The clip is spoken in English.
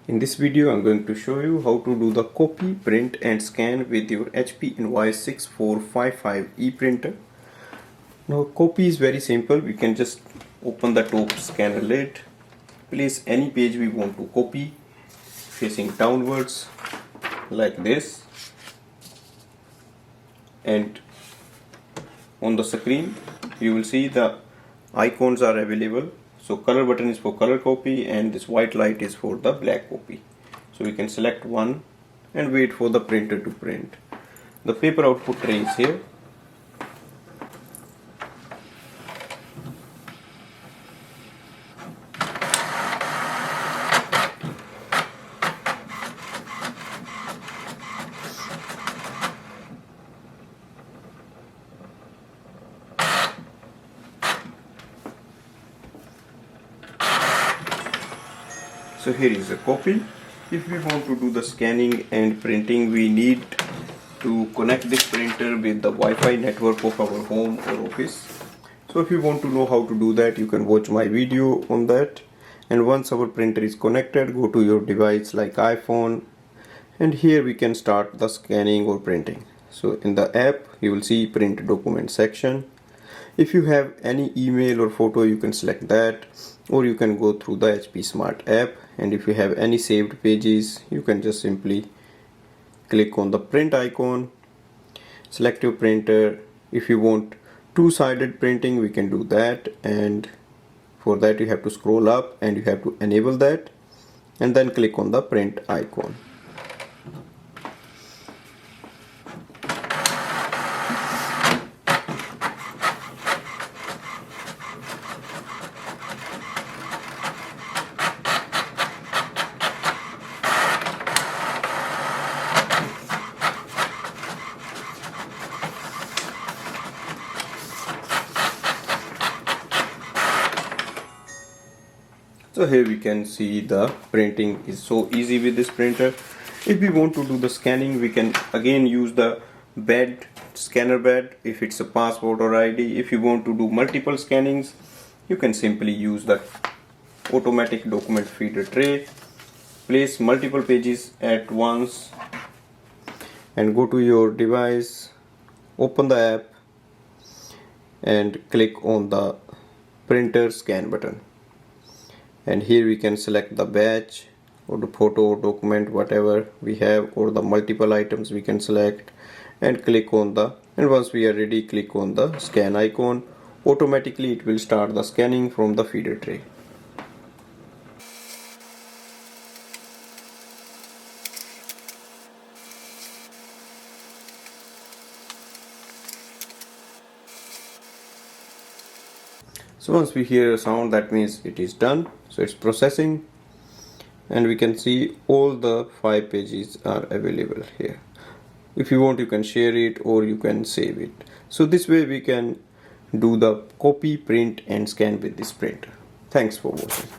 In this video I'm going to show you how to do the copy, print and scan with your HP Envoy 6455E printer. Now copy is very simple. We can just open the top scanner lid, place any page we want to copy facing downwards like this, and on the screen you will see the icons are available. So color button is for color copy and this white light is for the black copy. So we can select one and wait for the printer to print. The paper output tray is here. So here is a copy. If we want to do the scanning and printing, we need to connect this printer with the Wi-Fi network of our home or office. So if you want to know how to do that, you can watch my video on that. And once our printer is connected, go to your device like iPhone, and here we can start the scanning or printing. So in the app you will see print document section. If you have any email or photo, you can select that, or you can go through the HP Smart app, and if you have any saved pages, you can just simply click on the print icon, select your printer. If you want two-sided printing, we can do that, and for that you have to scroll up and you have to enable that and then click on the print icon. So here we can see the printing is so easy with this printer. If we want to do the scanning, we can again use the bed, scanner bed, if it's a passport or ID. If you want to do multiple scannings, you can simply use the automatic document feeder tray, place multiple pages at once and go to your device, open the app and click on the printer scan button. And here we can select the batch or the photo or document, whatever we have, or the multiple items we can select and click on the, and once we are ready, click on the scan icon. Automatically it will start the scanning from the feeder tray. So once we hear a sound, that means it is done. So it's processing, and we can see all the 5 pages are available here. If you want, you can share it or you can save it. So this way we can do the copy, print and scan with this printer. Thanks for watching.